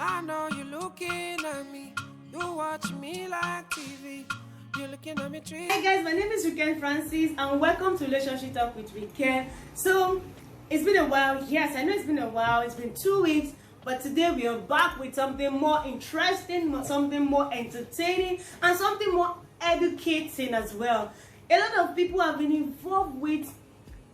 I know you're looking at me. You watch me like TV. You're looking at me tree. Hey guys, my name is Riken Francis and welcome to Relationship Talk with Riken. So, it's been a while. Yes, I know it's been a while. It's been 2 weeks. But today we are back with something more interesting, something more entertaining, and something more educating as well. A lot of people have been involved with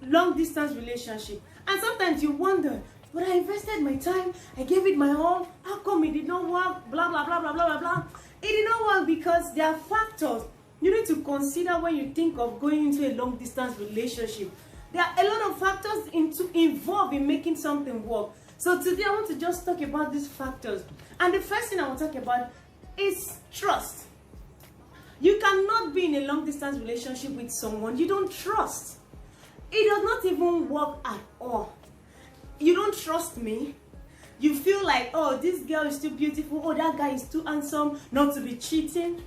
long distance relationship. And sometimes you wonder, but I invested my time, I gave it my all, how come it did not work, blah, blah, blah, blah, blah, blah, blah. It did not work because there are factors you need to consider when you think of going into a long distance relationship. There are a lot of factors involved in making something work. So today I want to just talk about these factors. And the first thing I want to talk about is trust. You cannot be in a long distance relationship with someone you don't trust. It does not even work at all. You don't trust me. You feel like, oh, this girl is too beautiful. Oh, that guy is too handsome not to be cheating.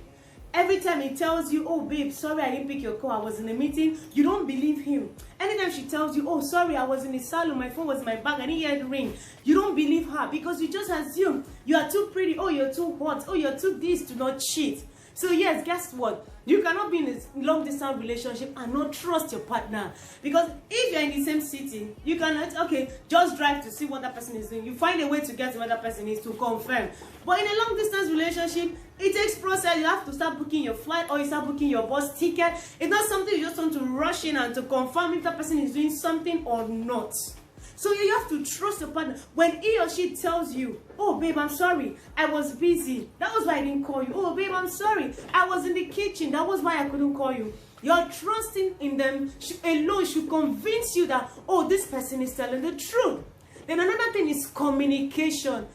Every time he tells you, oh, babe, sorry, I didn't pick your call. I was in a meeting. You don't believe him. Anytime she tells you, oh, sorry, I was in the salon. My phone was in my bag. I didn't hear the ring. You don't believe her because you just assume you are too pretty. Oh, you're too hot. Oh, you're too this to not cheat. So yes, guess what? You cannot be in a long distance relationship and not trust your partner. Because if you're in the same city, you cannot, okay, just drive to see what that person is doing. You find a way to get to where that person is to confirm. But in a long distance relationship, it takes process. You have to start booking your flight or you start booking your bus ticket. It's not something you just want to rush in and to confirm if that person is doing something or not. So you have to trust your partner. When he or she tells you, oh babe, I'm sorry, I was busy. That was why I didn't call you. Oh babe, I'm sorry, I was in the kitchen. That was why I couldn't call you. Your trusting in them alone should convince you that, oh, this person is telling the truth. Then another thing is communication.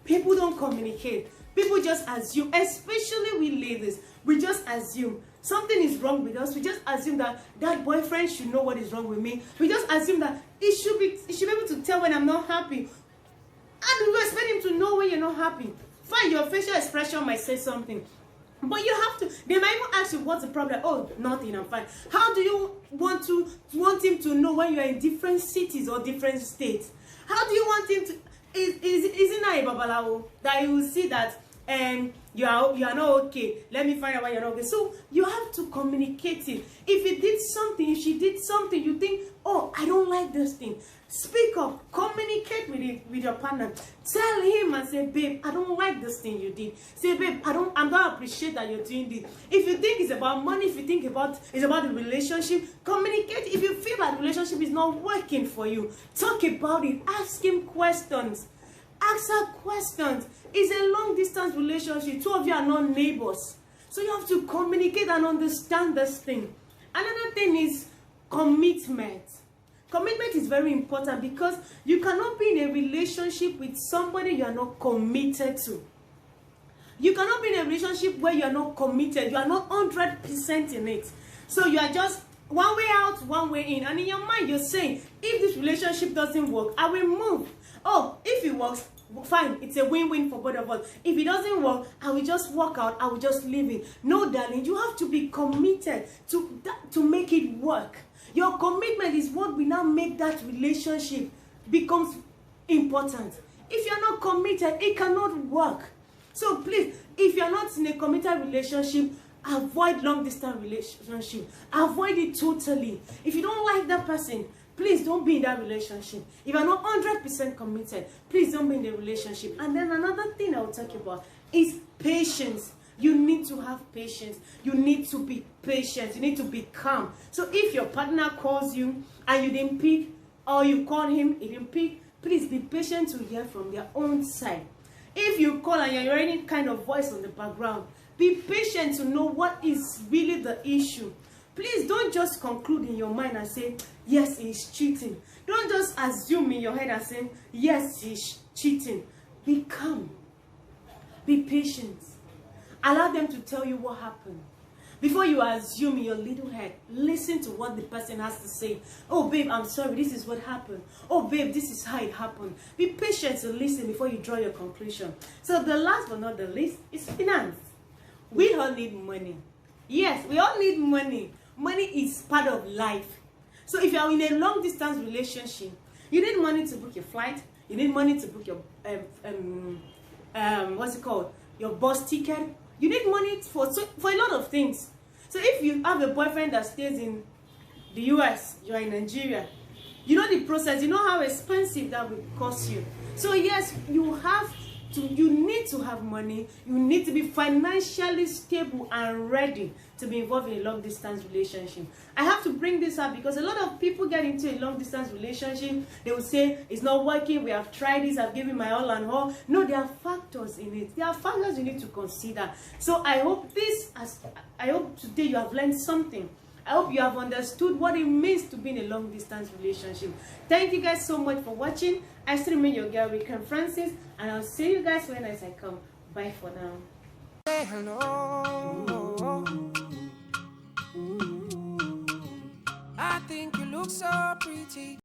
People don't communicate. People just assume, especially we ladies, we just assume something is wrong with us. We just assume that that boyfriend should know what is wrong with me. We just assume that he should be able to tell when I'm not happy. And we expect him to know when you're not happy. Fine, your facial expression might say something. But you have to, they might even ask you what's the problem. Oh, nothing, I'm fine. How do you want him to know when you're in different cities or different states? How do you want him to, is it not a babalawo that you will see that you are not okay, let me find out why you're not okay? So you have to communicate it. If he did something, if she did something, you think, oh, I don't like this thing, speak up, communicate with your partner. Tell him and say, babe, I don't like this thing you did. Say, babe, I'm gonna appreciate that you're doing this. If you think it's about money, if you think it's about the relationship, communicate. If you feel that the relationship is not working for you, talk about it. Ask him questions. Ask her questions. It's a long distance relationship. Two of you are not neighbors. So you have to communicate and understand this thing. Another thing is commitment. Commitment is very important because you cannot be in a relationship with somebody you are not committed to. You cannot be in a relationship where you are not committed. You are not 100% in it. So you are just one way out, one way in. And in your mind, you're saying, if this relationship doesn't work, I will move. Oh, if it works, fine, it's a win-win for both of us. If it doesn't work, I will just walk out, I will just leave it. No, darling, you have to be committed to make it work. Your commitment is what will now make that relationship becomes important. If you're not committed, it cannot work. So please, if you're not in a committed relationship, avoid long distance relationship. Avoid it totally. If you don't like that person, please don't be in that relationship. If you're not 100% committed, please don't be in the relationship. And then another thing I will talk about is patience. You need to have patience. You need to be patient. You need to be calm. So if your partner calls you and you didn't pick, or you call him, he didn't pick, please be patient to hear from their own side. If you call and you're hearing any kind of voice on the background, be patient to know what is really the issue. Please don't just conclude in your mind and say, yes, he's cheating. Don't just assume in your head and say, yes, he's cheating. Be calm. Be patient. Allow them to tell you what happened. Before you assume in your little head, listen to what the person has to say. Oh, babe, I'm sorry, this is what happened. Oh, babe, this is how it happened. Be patient to listen before you draw your conclusion. So the last but not the least is finance. We all need money. Yes, we all need money. Money is part of life. So if you are in a long distance relationship, you need money to book your flight. You need money to book your what's it called, your bus ticket. You need money for a lot of things. So if you have a boyfriend that stays in the US, you are in Nigeria, you know the process, you know how expensive that will cost you. So yes, you need to have money. You need to be financially stable and ready to be involved in a long distance relationship. I have to bring this up because a lot of people get into a long distance relationship. They will say it's not working, we have tried this, I've given my all and all. No, there are factors in it. There are factors you need to consider. So I hope today you have learned something. I hope you have understood what it means to be in a long distance relationship. Thank you guys so much for watching. I still remain your girl, Rican Francis, and I'll see you guys when I come. Bye for now. Say hello. I think you look so pretty.